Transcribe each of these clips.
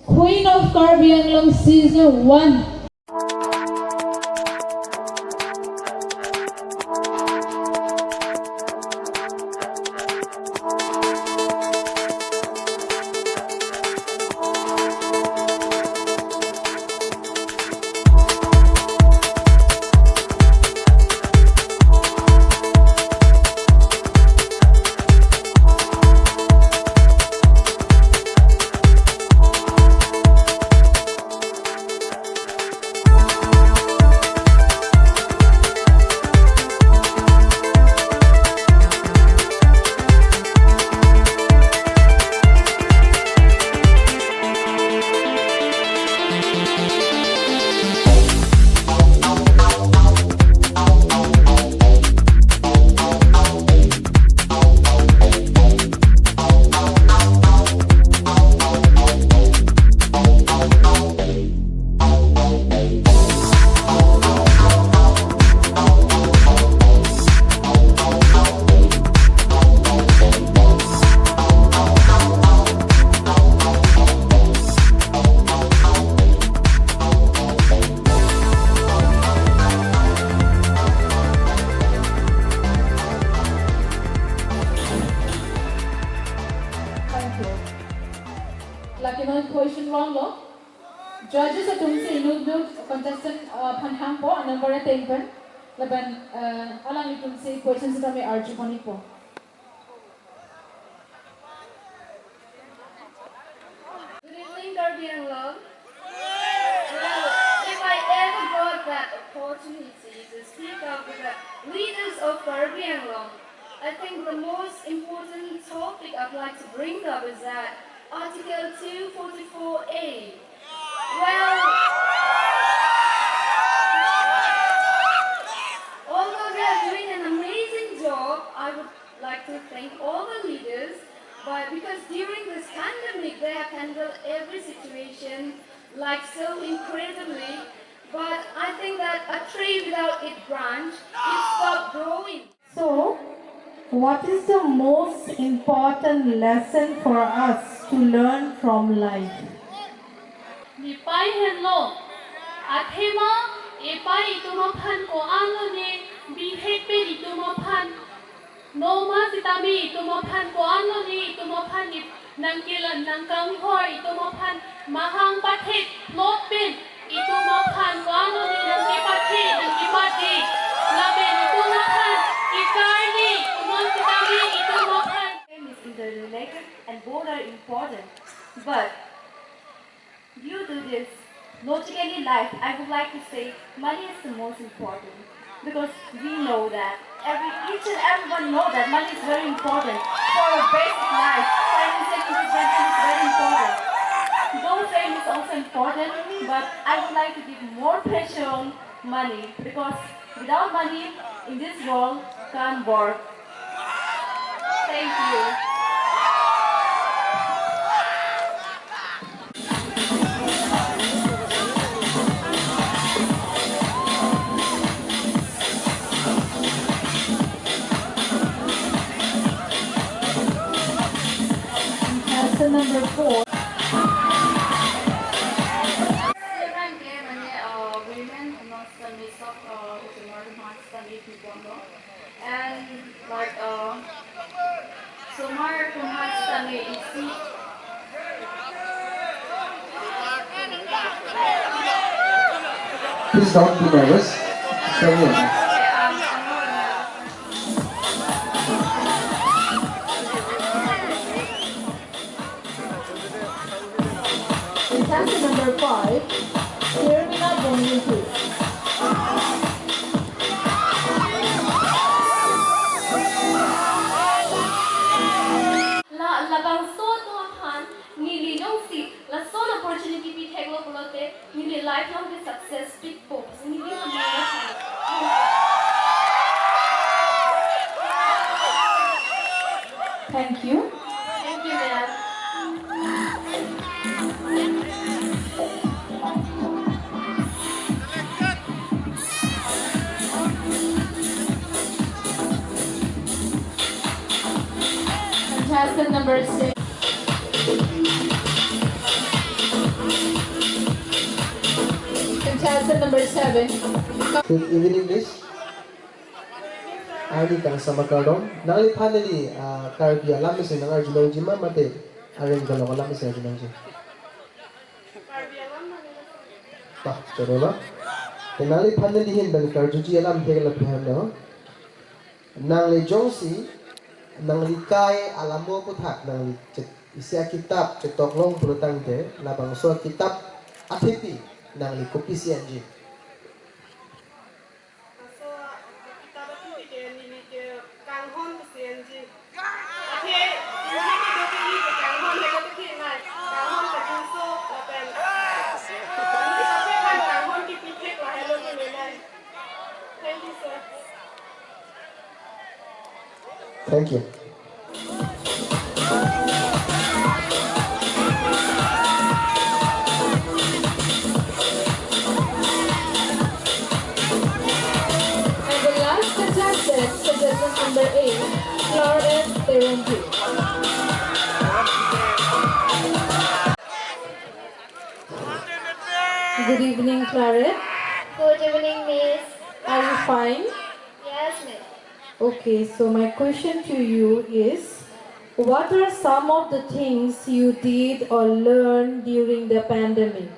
Queen of Karbi Anglong Season 1. Question wrong lo. Judges at tumse inuduk contestant panhang po number at tempen. Laban alang itumse questions kami arju koni po. Good evening, Karbi and Love. Well, if I ever got that opportunity to speak up with the leaders of Karbi and Love, I think the most important topic I'd like to bring up is that Article 244A. Well, although they are doing an amazing job, I would like to thank all the leaders, but because during this pandemic they have handled every situation like so incredibly, but I think that a tree without its branch, it stopped growing. So, what is the most important lesson for us to learn from life? Ni pai hello. Athema e pai ituma phan ko ano ni bihek pe ituma phan. Noma sitami ituma phan ko ano ni ituma phan ni nangkilan nangkang hor ituma phan mahang pathet lot pin ituma phan ko ano ni nangki pathet nangki pati laben ituma phan ikarni umon sitami ituma phan. Is interrelated and both are important, but due to this logically life, I would like to say money is the most important, because we know that each and everyone know that money is very important for a basic life. Financial independence is very important. Though fame is also important, but I would like to give more pressure on money, because without money in this world can't work. Thank you. Lesson number 4. And like Somar Kumhastami isi Please don't be nervous. Carry on. Lesson number 5. Terminal bonuses. Labang so tuapan nili nongsi la so opportunity pi theglo polote nili lifelong the success big books nili Thank you. Thank you, ma'am. Contestant number 6. answer number 7. Good evening, Miss. Ani kang sama kardon. Nali paneli Karbi alam isi nang Arjuna Jima mate. Arrange kalau alam isi Arjuna Jima. Bah, coba lah. Nali paneli hin dan Karjuji alam tegel piham no. Nali jongsi, nali kai alamo putak nali isi kitab cetok long pulutang te. Labang so kitab atipi nali kopi CNG. Thank you. And the last contestant, contestant number 8, Florence Terunji. Good evening, Claret. Good evening, Miss. Are you fine? Yes, Miss. Okay, so my question to you is, what are some of the things you did or learned during the pandemic?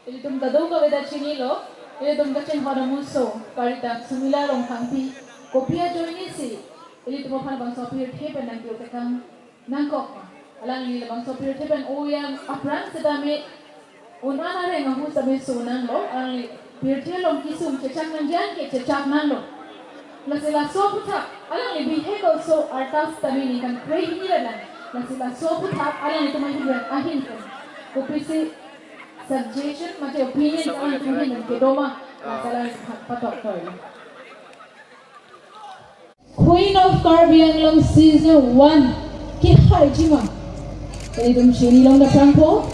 Ili tum kadau ka weda chini lo, ili tum kacen hora muso, karita sumila long kampi, kopia joini si, ili tum apana bang sopir tepen nang kyo tekang nangkok ma, alang ili bang sopir tepen yang aprang setame, unana re ngahu same sunang lo, alang ili pirte long kisum cecak nanjan ke cecak nang lo, lasila soputak, alang ili vehicle so artas tami ni kan kray hiniran, lasila soputak, alang ili tumay hiniran ahin kan, kopisi suggestion macam opinion orang tu ni nanti doma masalah patok toy. Queen of Karbi Anglong season 1 ki hai jima. Jadi tum sini long da prangpo